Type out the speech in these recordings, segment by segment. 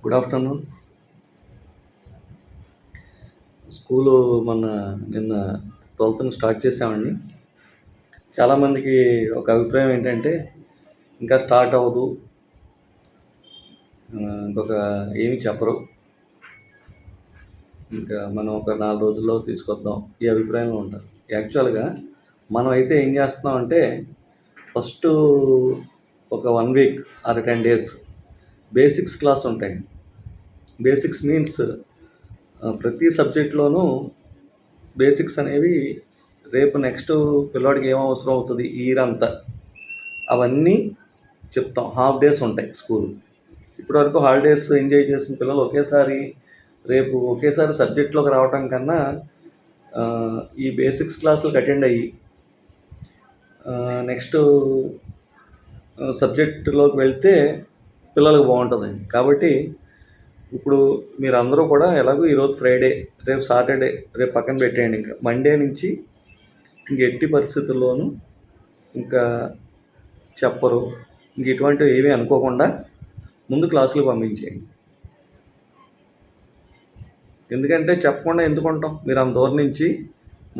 Good afternoon. School నిన్న 12th start చేసామండి. చాలామందికి ఒక అభిప్రాయం ఏంటంటే ఇంకా స్టార్ట్ అవ్వదు, ఇంకొక ఏమీ చెప్పరు, ఇంకా మనం ఒక 4 రోజుల్లో తీసుకొద్దాం ఈ అభిప్రాయంలో ఉంటారు. యాక్చువల్గా మనం అయితే ఏం చేస్తున్నామంటే ఫస్ట్ ఒక 1 week or 10 days basics class ఉంటాయి. బేసిక్స్ మీన్స్ ప్రతి సబ్జెక్ట్లోనూ బేసిక్స్ అనేవి రేపు నెక్స్ట్ పిల్లవాడికి ఏం అవసరం అవుతుంది ఇయర్ అంతా అవన్నీ చెప్తాం. హాఫ్ డేస్ ఉంటాయి స్కూల్. ఇప్పటివరకు హాలిడేస్ ఎంజాయ్ చేసిన పిల్లలు ఒకేసారి సబ్జెక్ట్లోకి రావటం కన్నా ఈ బేసిక్స్ క్లాసులకు అటెండ్ అయ్యి నెక్స్ట్ సబ్జెక్టులోకి వెళ్తే పిల్లలకు బాగుంటుందండి. కాబట్టి ఇప్పుడు మీరు అందరూ కూడా ఎలాగో ఈరోజు ఫ్రైడే, రేపు సాటర్డే, రేపు పక్కన పెట్టేయండి. ఇంకా మండే నుంచి ఇంక ఎట్టి పరిస్థితుల్లోనూ ఇంకా చెప్పరు, ఇంక ఇటువంటివి ఏమీ అనుకోకుండా ముందు క్లాసులు పంపించేయండి. ఎందుకంటే చెప్పకుండా ఎందుకు ఉంటాం? మీరు అంత దూరం నుంచి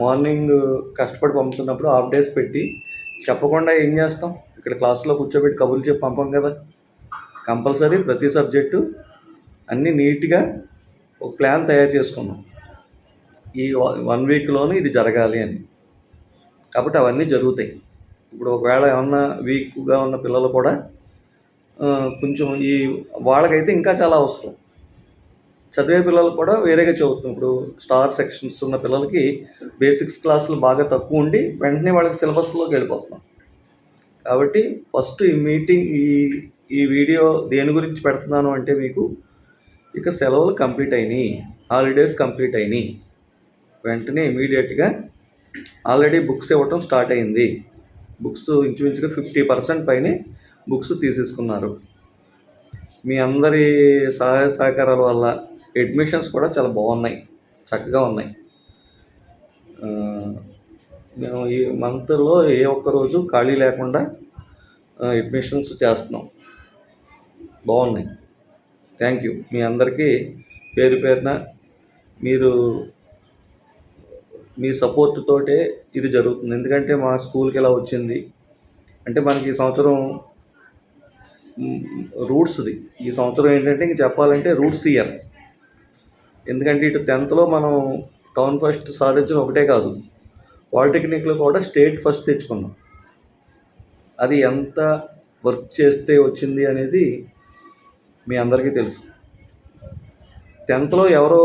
మార్నింగ్ కష్టపడి పంపుతున్నప్పుడు హాఫ్ డేస్ పెట్టి చెప్పకుండా ఏం చేస్తాం? ఇక్కడ క్లాసులో కూర్చోబెట్టి కబుర్లు చెప్పి పంపం కదా. కంపల్సరీ ప్రతి సబ్జెక్టు అన్నీ నీట్గా ఒక ప్లాన్ తయారు చేసుకున్నాం, ఈ 1 వీక్లోనూ ఇది జరగాలి అని. కాబట్టి అవన్నీ జరుగుతాయి. ఇప్పుడు ఒకవేళ ఏమన్నా వీక్గా ఉన్న పిల్లలు కూడా కొంచెం వాళ్ళకైతే ఇంకా చాలా అవసరం. చదివే పిల్లలు కూడా వేరేగా చదువుతున్నాం. ఇప్పుడు స్టార్ సెక్షన్స్ ఉన్న పిల్లలకి బేసిక్స్ క్లాసులు బాగా తక్కువ ఉండి వెంటనే వాళ్ళకి సిలబస్లోకి వెళ్ళిపోతాం. కాబట్టి ఫస్ట్ ఈ వీడియో దేని గురించి పెడుతున్నాను అంటే మీకు ఇక సెలవులు కంప్లీట్ అయినాయి, హాలిడేస్ కంప్లీట్ అయినాయి, వెంటనే ఇమీడియట్గా ఆల్రెడీ బుక్స్ ఇవ్వటం స్టార్ట్ అయింది. బుక్స్ ఇంచుమించుగా 50% పైనే బుక్స్ తీసేసుకున్నారు. మీ అందరి సహాయ సహకారాల వల్ల అడ్మిషన్స్ కూడా చాలా బాగున్నాయి, చక్కగా ఉన్నాయి. మేము ఈ మంత్లో ఏ ఒక్కరోజు ఖాళీ లేకుండా అడ్మిషన్స్ చేస్తున్నాం. బాగున్నాయి. Thank you. మీ అందరికీ పేరు పేరున మీ సపోర్ట్ తోటే ఇది జరుగుతుంది. ఎందుకంటే మా స్కూల్కి ఇలా వచ్చింది అంటే మనకి ఈ సంవత్సరం రూట్స్ది. ఈ సంవత్సరం ఏంటంటే ఇంక చెప్పాలంటే రూట్స్ ఇయర్. ఎందుకంటే ఇటు 10th మనం టౌన్ ఫస్ట్ సాధించడం ఒకటే కాదు, పాలిటెక్నిక్లో కూడా స్టేట్ ఫస్ట్ తెచ్చుకున్నాం. అది ఎంత వర్క్ చేస్తే వచ్చింది అనేది మీ అందరికీ తెలుసు. 10th ఎవరో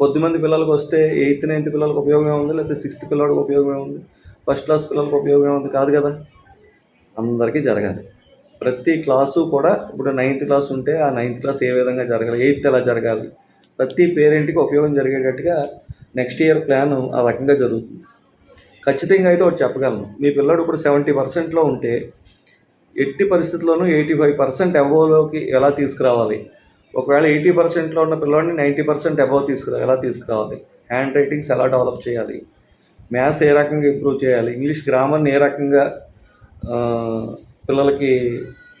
కొద్దిమంది పిల్లలకు వస్తే 8th 9th పిల్లలకు ఉపయోగం ఉంది, లేకపోతే 6th పిల్లలకు ఉపయోగం ఉంది, ఫస్ట్ క్లాస్ పిల్లలకు ఉపయోగం ఉంది కాదు కదా. అందరికీ జరగాలి. ప్రతి క్లాసు కూడా ఇప్పుడు 9th క్లాస్ ఉంటే ఆ 9th క్లాస్ ఏ విధంగా జరగాలి, 8th ఎలా జరగాలి, ప్రతి పేరెంట్కి ఉపయోగం జరిగేటట్టుగా నెక్స్ట్ ఇయర్ ప్లాన్ ఆ రకంగా జరుగుతుంది. ఖచ్చితంగా అయితే ఒకటి చెప్పగలను, మీ పిల్లడు ఇప్పుడు 70%లో ఉంటే ఎట్టి పరిస్థితుల్లోనూ 85% అబోవ్లోకి ఎలా తీసుకురావాలి, ఒకవేళ 80%లో ఉన్న పిల్లవాడిని 90% అబోవ్ ఎలా తీసుకురావాలి, హ్యాండ్ రైటింగ్స్ ఎలా డెవలప్ చేయాలి, మ్యాథ్స్ ఏ రకంగా ఇంప్రూవ్ చేయాలి, ఇంగ్లీష్ గ్రామర్ని ఏ రకంగా పిల్లలకి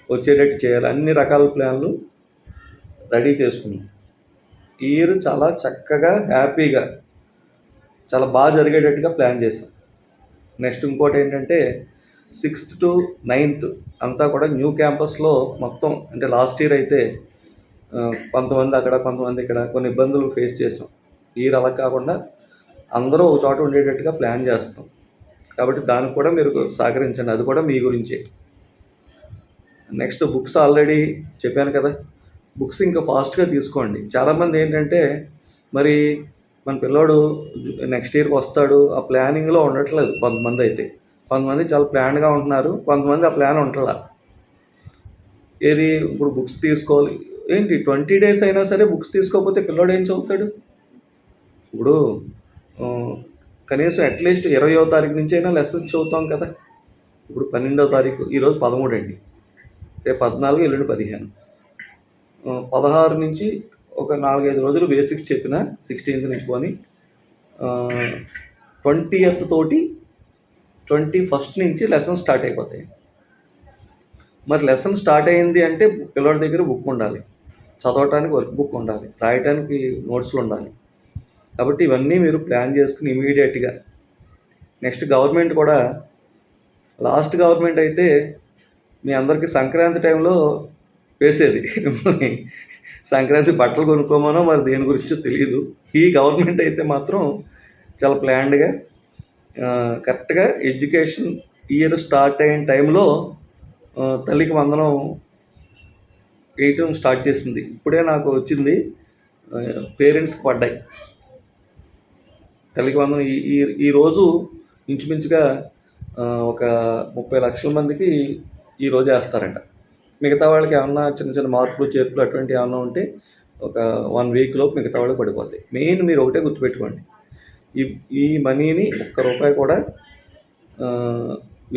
వచ్చేటట్టు చేయాలి, అన్ని రకాల ప్లాన్లు రెడీ చేసుకున్నాం. ఈ ఇయర్ చాలా చక్కగా హ్యాపీగా చాలా బాగా జరిగేటట్టుగా ప్లాన్ చేసాం. నెక్స్ట్ ఇంకోటి ఏంటంటే 6th to 9th అంతా కూడా న్యూ క్యాంపస్లో మొత్తం, అంటే లాస్ట్ ఇయర్ అయితే కొంతమంది అక్కడ కొంతమంది ఇక్కడ కొన్ని ఇబ్బందులు ఫేస్ చేసాం. ఈ ఇయర్ అలా కాకుండా అందరూ ఒక చోట ఉండేటట్టుగా ప్లాన్ చేస్తాం. కాబట్టి దానికి కూడా మీరు సహకరించండి, అది కూడా మీ గురించే. నెక్స్ట్ బుక్స్ ఆల్రెడీ చెప్పాను కదా, బుక్స్ ఇంకా ఫాస్ట్గా తీసుకోండి. చాలామంది ఏంటంటే మరి మన పిల్లోడు నెక్స్ట్ ఇయర్కి వస్తాడు ఆ ప్లానింగ్లో ఉండట్లేదు. కొంతమంది చాలా ప్లాన్గా ఉంటున్నారు, కొంతమంది ఆ ప్లాన్ ఉంటలా. ఇప్పుడు బుక్స్ తీసుకోవాలి ఏంటి 20 days అయినా సరే బుక్స్ తీసుకోకపోతే పిల్లోడు ఏం చదువుతాడు? ఇప్పుడు కనీసం అట్లీస్ట్ 20వ తారీఖు నుంచి అయినా లెసన్స్ చదువుతాం కదా. ఇప్పుడు 12వ తారీఖు, ఈరోజు 13 అండి, రేపు 14, ఎల్లుండి 15, 16 నుంచి ఒక 4-5 రోజులు బేసిక్స్ చెప్పిన 16th నుంచి పోని 20th తోటి 21st నుంచి లెసన్ స్టార్ట్ అయిపోతాయి. మరి లెసన్ స్టార్ట్ అయింది అంటే పిల్లడి దగ్గర బుక్ ఉండాలి. చదవటానికి వర్క్ బుక్ ఉండాలి, రాయటానికి నోట్స్లు ఉండాలి. కాబట్టి ఇవన్నీ మీరు ప్లాన్ చేసుకుని ఇమీడియట్గా నెక్స్ట్ గవర్నమెంట్ కూడా లాస్ట్ గవర్నమెంట్ అయితే మీ అందరికీ సంక్రాంతి టైంలో వేసేది సంక్రాంతి బట్టలు కొనుక్కోమనో మరి దేని గురించో తెలియదు. ఈ గవర్నమెంట్ అయితే మాత్రం చాలా ప్లాన్డ్గా కరెక్ట్గా ఎడ్యుకేషన్ ఇయర్ స్టార్ట్ అయిన టైంలో తల్లికి వందనం వేయటం స్టార్ట్ చేసింది. ఇప్పుడే నాకు వచ్చింది, పేరెంట్స్కి పడ్డాయి తల్లికి వందనం. ఈరోజు ఇంచుమించుగా ఒక 30 లక్షల మందికి ఈరోజు వేస్తారంట. మిగతా వాళ్ళకి ఏమన్నా చిన్న చిన్న మార్పులు చేర్పులు అటువంటివి ఏమన్నా ఉంటే ఒక 1 వీక్లో మిగతా వాళ్ళకి పడిపోతాయి. మెయిన్ మీరు ఒకటే గుర్తుపెట్టుకోండి, ఈ మనీని ₹1 కూడా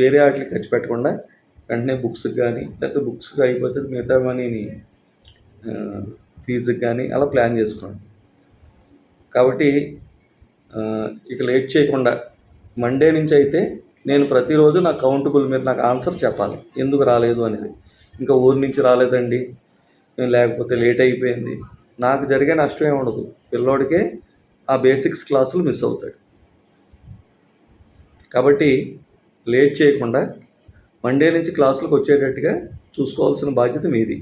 వేరే వాటికి ఖర్చు పెట్టకుండా వెంటనే బుక్స్కి కానీ, లేకపోతే బుక్స్కి అయిపోతే మిగతా మనీని ఫీజుకి కానీ అలా ప్లాన్ చేసుకోండి. కాబట్టి ఇక లేట్ చేయకుండా మండే నుంచి అయితే నేను ప్రతిరోజు నాకు కౌంటబుల్, మీరు నాకు ఆన్సర్ చెప్పాలి ఎందుకు రాలేదు అనేది. ఇంకా ఊరి నుంచి రాలేదండి, లేకపోతే లేట్ అయిపోయింది, నాకు జరిగే నష్టం ఏమి ఉండదు. పిల్లోడికే ఆ బేసిక్స్ క్లాసులు మిస్ అవుతాడు. కాబట్టి లేట్ చేయకుండా మండే నుంచి క్లాసులకు వచ్చేటట్టుగా చూసుకోవాల్సిన బాధ్యత మీది.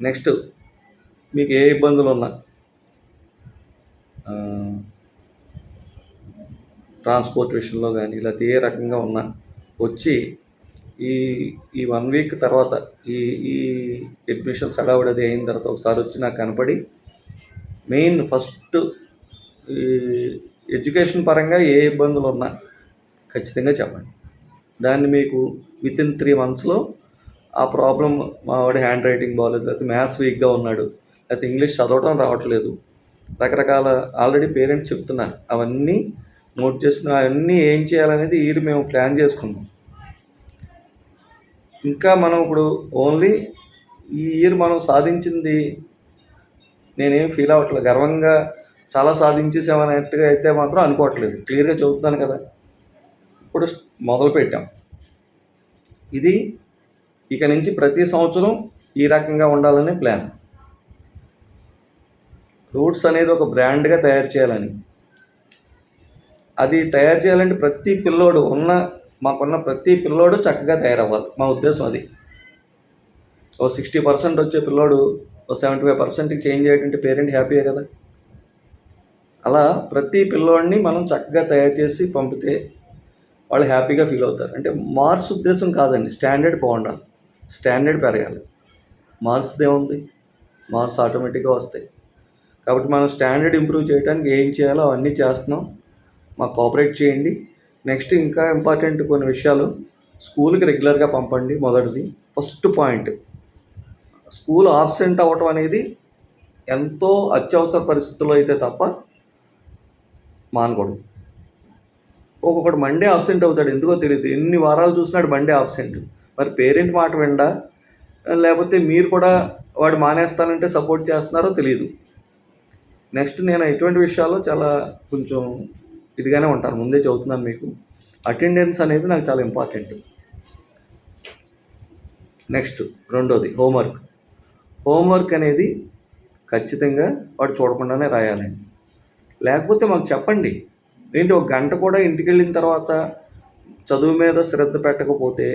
నెక్స్ట్ మీకు ఏ ఇబ్బందులు ఉన్నా, ట్రాన్స్పోర్ట్ విషయంలో కానీ లేకపోతే ఏ రకంగా ఉన్నా వచ్చి ఈ 1 వీక్ తర్వాత ఈ అడ్మిషన్స్ హడావుడి అయిన తర్వాత ఒకసారి వచ్చి నాకు కనపడి మెయిన్ ఫస్ట్ ఈ ఎడ్యుకేషన్ పరంగా ఏ ఇబ్బందులు ఉన్నా ఖచ్చితంగా చెప్పండి. దాన్ని మీకు వితిన్ 3 monthsలో ఆ ప్రాబ్లం, మా వాడి హ్యాండ్ రైటింగ్ బాగోలేదు, లేకపోతే మ్యాథ్స్ వీక్గా ఉన్నాడు, లేకపోతే ఇంగ్లీష్ చదవటం రావట్లేదు, రకరకాల ఆల్రెడీ పేరెంట్స్ చెప్తున్నారు, అవన్నీ నోట్ చేసుకుని అవన్నీ ఏం చేయాలనేది మేము ప్లాన్ చేసుకున్నాం. ఇంకా మనం ఇప్పుడు ఓన్లీ ఈ ఇయర్ మనం సాధించింది నేనేం ఫీల్ అవ్వట్లేదు, గర్వంగా చాలా సాధించేసామన్నట్టుగా అయితే మాత్రం అనుకోవట్లేదు. క్లియర్గా చెబుతున్నాను కదా. ఇప్పుడు మొదలుపెట్టాం, ఇది ఇక నుంచి ప్రతి సంవత్సరం ఈ రకంగా ఉండాలనే ప్లాన్. రూట్స్ అనేది ఒక బ్రాండ్గా తయారు చేయాలని, అది తయారు చేయాలంటే ప్రతి పిల్లోడు మాకున్న ప్రతి పిల్లోడు చక్కగా తయారవ్వాలి. మా ఉద్దేశం అది. 60% వచ్చే పిల్లోడు 75%కి చేంజ్ అయ్యేటంటే పేరెంట్ హ్యాపీయే కదా. అలా ప్రతి పిల్లోడిని మనం చక్కగా తయారు చేసి పంపితే వాళ్ళు హ్యాపీగా ఫీల్ అవుతారు. అంటే మార్క్స్ ఉద్దేశం కాదండి, స్టాండర్డ్ బాగుండాలి, స్టాండర్డ్ పెరగాలి. మార్క్స్ది ఏముంది, మార్క్స్ ఆటోమేటిక్గా వస్తాయి. కాబట్టి మనం స్టాండర్డ్ ఇంప్రూవ్ చేయడానికి ఏం చేయాలో అవన్నీ చేస్తున్నాం, మాకు కోఆపరేట్ చేయండి. నెక్స్ట్ ఇంకా ఇంపార్టెంట్ కొన్ని విషయాలు, స్కూల్కి రెగ్యులర్గా పంపండి. మొదటిది ఫస్ట్ పాయింట్, స్కూల్ ఆబ్సెంట్ అవ్వటం అనేది ఎంతో అత్యవసర పరిస్థితుల్లో అయితే తప్ప మానకూడదు. ఒక్కొక్కడు మండే ఆబ్సెంట్ అవుతాడు, ఎందుకో తెలియదు, ఎన్ని వారాలు చూసినాడు మండే ఆబ్సెంట్. మరి పేరెంట్ మాట విండా, లేకపోతే మీరు కూడా వాడు మానేస్తానంటే సపోర్ట్ చేస్తున్నారో తెలియదు. నెక్స్ట్ నేను ఎటువంటి విషయాల్లో చాలా కొంచెం ఇదిగానే ఉంటాను, ముందే చదువుతున్నాను మీకు. అటెండెన్స్ అనేది నాకు చాలా ఇంపార్టెంట్. నెక్స్ట్ రెండోది హోంవర్క్ అనేది ఖచ్చితంగా వాడు చూడకుండానే రాయాలండి. లేకపోతే మాకు చెప్పండి. ఏంటి, 1 గంట కూడా ఇంటికి వెళ్ళిన తర్వాత చదువు మీద శ్రద్ధ పెట్టకపోతే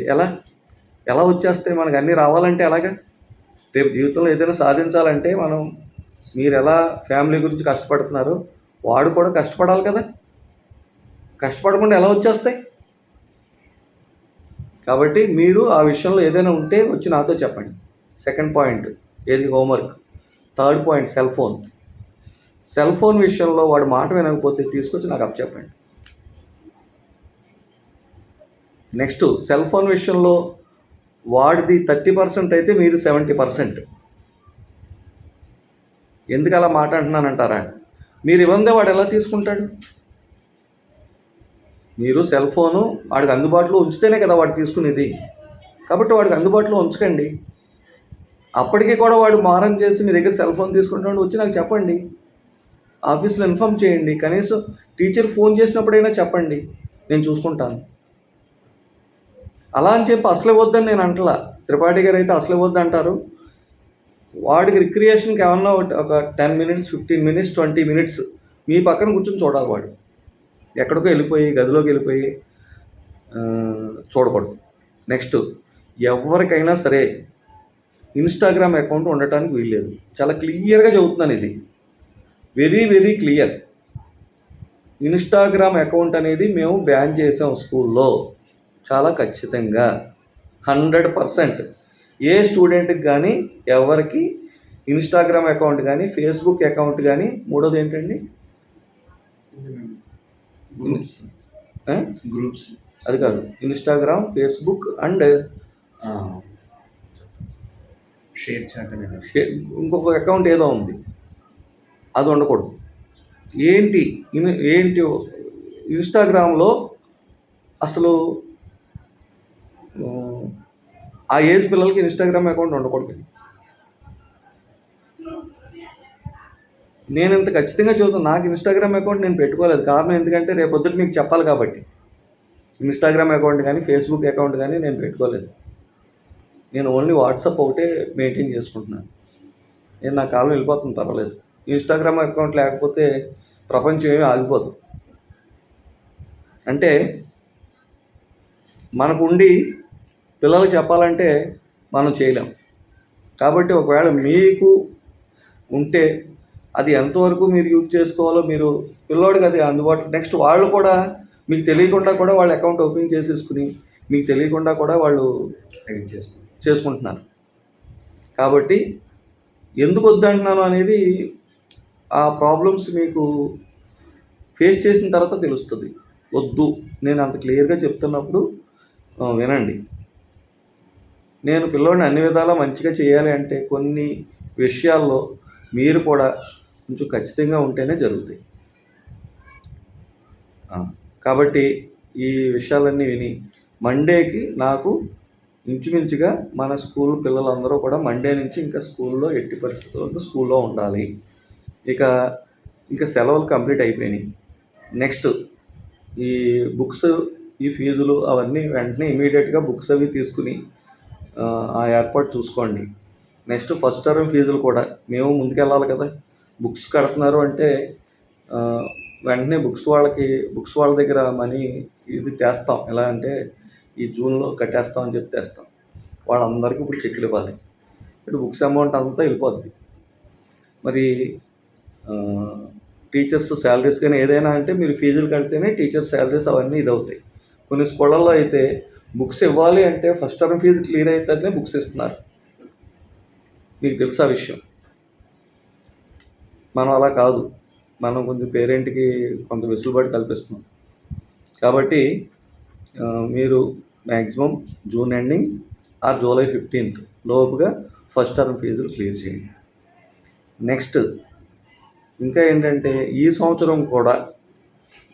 ఎలా వచ్చేస్తాయి మనకు? అన్నీ రావాలంటే ఎలాగా? రేపు జీవితంలో ఏదైనా సాధించాలంటే మీరు ఎలా ఫ్యామిలీ గురించి కష్టపడుతున్నారో వాడు కూడా కష్టపడాలి కదా. కష్టపడకుండా ఎలా వచ్చేస్తాయి? కాబట్టి మీరు ఆ విషయంలో ఏదైనా ఉంటే వచ్చి నాతో చెప్పండి. సెకండ్ పాయింట్ ఏది? Homework. Third point cell phone విషయంలో వాడు మాట వినకపోతే తీసుకొచ్చి నాకు అప్పచెప్పండి. నెక్స్ట్ సెల్ ఫోన్ విషయంలో వాడిది 30% అయితే మీది 70%. ఎందుకు అలా మాట అంటున్నానంటారా? మీరు ఇవ్వందే వాడు ఎలా తీసుకుంటాడు? మీరు సెల్ ఫోను వాడికి అందుబాటులో ఉంచితేనే కదా వాడు తీసుకునేది. కాబట్టి వాడికి అందుబాటులో ఉంచకండి. అప్పటికీ కూడా వాడు మారం చేసి మీ దగ్గర సెల్ ఫోన్ తీసుకుంటాడు, వచ్చి నాకు చెప్పండి, ఆఫీస్లో ఇన్ఫామ్ చేయండి. కనీసం టీచర్ ఫోన్ చేసినప్పుడైనా చెప్పండి, నేను చూసుకుంటాను. అలా అని చెప్పి అసలు వద్దని నేను అంటలా. త్రిపాఠి గారు అయితే అసలు వద్దు అంటారు, వాడికి రిక్రియేషన్కి ఏమన్నా ఒక 10 మినిట్స్, 15 మినిట్స్, 20 మినిట్స్ మీ పక్కన కూర్చొని చూడాలి. వాడు ఎక్కడికో వెళ్ళిపోయి గదిలోకి వెళ్ళిపోయి చూడకూడదు. నెక్స్ట్, ఎవరికైనా సరే ఇన్స్టాగ్రామ్ అకౌంట్ ఉండటానికి వీల్లేదు. చాలా క్లియర్గా చెబుతున్నాను, ఇది very very clear. Instagram account అనేది మేము బ్యాన్ చేసాం స్కూల్లో, చాలా ఖచ్చితంగా 100%. ఏ స్టూడెంట్కి కానీ ఎవరికి ఇన్స్టాగ్రామ్ అకౌంట్ కానీ ఫేస్బుక్ అకౌంట్ కానీ, మూడోది ఏంటండి గ్రూప్స్, అది కాదు, Instagram, Facebook and ShareChat అనేది ఇంకొక అకౌంట్ ఏదో ఉంది, అది ఉండకూడదు. ఏంటి ఇన్స్టాగ్రామ్లో అసలు ఆ ఏజ్ పిల్లలకి ఇన్స్టాగ్రామ్ అకౌంట్ ఉండకూడదు. నేను ఇంత ఖచ్చితంగా చెబుతాను, నాకు ఇన్స్టాగ్రామ్ అకౌంట్ నేను పెట్టుకోలేదు. కారణం ఎందుకంటే రేపొద్దుట మీకు చెప్పాలి కాబట్టి. ఇన్స్టాగ్రామ్ అకౌంట్ కానీ ఫేస్బుక్ అకౌంట్ కానీ నేను పెట్టుకోలేదు. నేను ఓన్లీ వాట్సాప్ ఒకటే మెయింటైన్ చేసుకుంటున్నాను. నేను నా కాలం వెళ్ళిపోతుంది, పర్వాలేదు. ఇన్స్టాగ్రామ్ అకౌంట్ లేకపోతే ప్రపంచం ఏమీ ఆగిపోదు. అంటే మనకుండి పిల్లలకు చెప్పాలంటే మనం చేయలేం. కాబట్టి ఒకవేళ మీకు ఉంటే అది ఎంతవరకు మీరు యూజ్ చేసుకోవాలో మీరు పిల్లోడికి అది అందుబాటులో. నెక్స్ట్, వాళ్ళు కూడా మీకు తెలియకుండా కూడా వాళ్ళ అకౌంట్ ఓపెన్ చేసేసుకుని మీకు తెలియకుండా కూడా వాళ్ళు చేసుకుంటున్నారు. కాబట్టి ఎందుకు వద్దంటున్నాను అనేది ఆ ప్రాబ్లమ్స్ మీకు ఫేస్ చేసిన తర్వాత తెలుస్తుంది. వద్దు, నేను అంత క్లియర్గా చెప్తున్నప్పుడు వినండి. నేను పిల్లోడిని అన్ని విధాలా మంచిగా చేయాలి అంటే కొన్ని విషయాల్లో మీరు కూడా కొంచెం ఖచ్చితంగా ఉంటేనే జరుగుతాయి. కాబట్టి ఈ విషయాలన్నీ విని మండేకి నాకు ఇంచుమించుగా మన స్కూల్ పిల్లలందరూ కూడా మండే నుంచి ఇంకా స్కూల్లో ఎట్టి పరిస్థితుల్లో స్కూల్లో ఉండాలి. ఇంకా సెలవులు కంప్లీట్ అయిపోయినాయి. నెక్స్ట్, ఈ బుక్స్, ఈ ఫీజులు అవన్నీ వెంటనే ఇమీడియట్గా బుక్స్ అవి తీసుకుని ఆ ఏర్పాటు చూసుకోండి. నెక్స్ట్, ఫస్ట్ టర్మ్ ఫీజులు కూడా మేము ముందుకెళ్ళాలి కదా. బుక్స్ కడుతున్నారు అంటే వెంటనే బుక్స్ వాళ్ళ దగ్గర మనీ ఇది తెస్తాం. ఎలా అంటే ఈ జూన్లో కట్టేస్తామని చెప్పి తెస్తాం. వాళ్ళందరికీ ఇప్పుడు చెక్కులు ఇవ్వాలి. ఇప్పుడు బుక్స్ అమౌంట్ అంతా వెళ్ళిపోద్ది. మరి టీచర్స్ శాలరీస్ కానీ ఏదైనా అంటే మీరు ఫీజులు కడితేనే టీచర్స్ శాలరీస్ అవన్నీ ఇదవుతాయి. కొన్ని స్కూళ్ళల్లో అయితే బుక్స్ ఇవ్వాలి అంటే ఫస్ట్ టర్మ్ ఫీజు క్లియర్ అయితేనే బుక్స్ ఇస్తున్నారు. మీకు తెలుసా విషయం? మనం అలా కాదు, మనం కొంచెం పేరెంట్కి కొంత వెసులుబాటు కల్పిస్తున్నాం. కాబట్టి మీరు maximum June ending or July 15th లోపుగా ఫస్ట్ టర్మ్ ఫీజులు క్లియర్ చేయండి. నెక్స్ట్, ఇంకా ఏంటంటే ఈ సంవత్సరం కూడా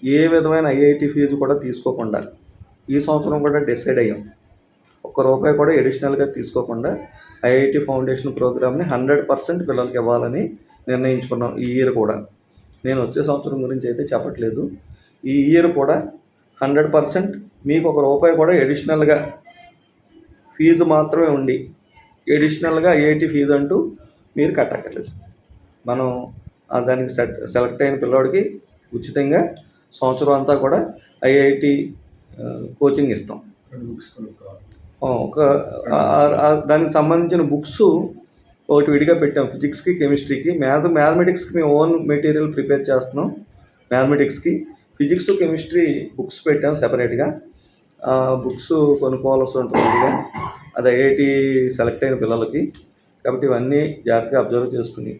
ఏ విధమైన ఐఐటి ఫీజు కూడా తీసుకోకుండా ఈ సంవత్సరం కూడా డిసైడ్ అయ్యాం. ₹1 కూడా ఎడిషనల్గా తీసుకోకుండా ఐఐటి ఫౌండేషన్ ప్రోగ్రామ్ని 100% పిల్లలకి ఇవ్వాలని నిర్ణయించుకున్నాం. ఈ ఇయర్ కూడా, నేను వచ్చే సంవత్సరం గురించి అయితే చెప్పట్లేదు, ఈ ఇయర్ కూడా 100% మీకు ₹1 కూడా ఎడిషనల్గా ఫీజు మాత్రమే ఉండి ఎడిషనల్గా ఐఐటి ఫీజు అంటూ మీరు కట్టక్కర్లేదు. మనం దానికి సెలెక్ట్ అయిన పిల్లోడికి ఉచితంగా సంవత్సరం అంతా కూడా ఐఐటి కోచింగ్ ఇస్తాం. దానికి సంబంధించిన బుక్స్ ఒకటి విడిగా పెట్టాం. ఫిజిక్స్కి, కెమిస్ట్రీకి, మ్యాథమెటిక్స్కి మేము ఓన్ మెటీరియల్ ప్రిపేర్ చేస్తున్నాం. మ్యాథమెటిక్స్కి, ఫిజిక్స్, కెమిస్ట్రీ బుక్స్ పెట్టాం సెపరేట్గా. బుక్స్ కొనుక్కోవాల్సి ఉంటుంది, అది ఐఐటి సెలెక్ట్ అయిన పిల్లలకి. కాబట్టి ఇవన్నీ జాగ్రత్తగా అబ్జర్వ్ చేసుకుని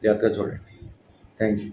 జాగ్రత్తగా చూడండి. Thank you.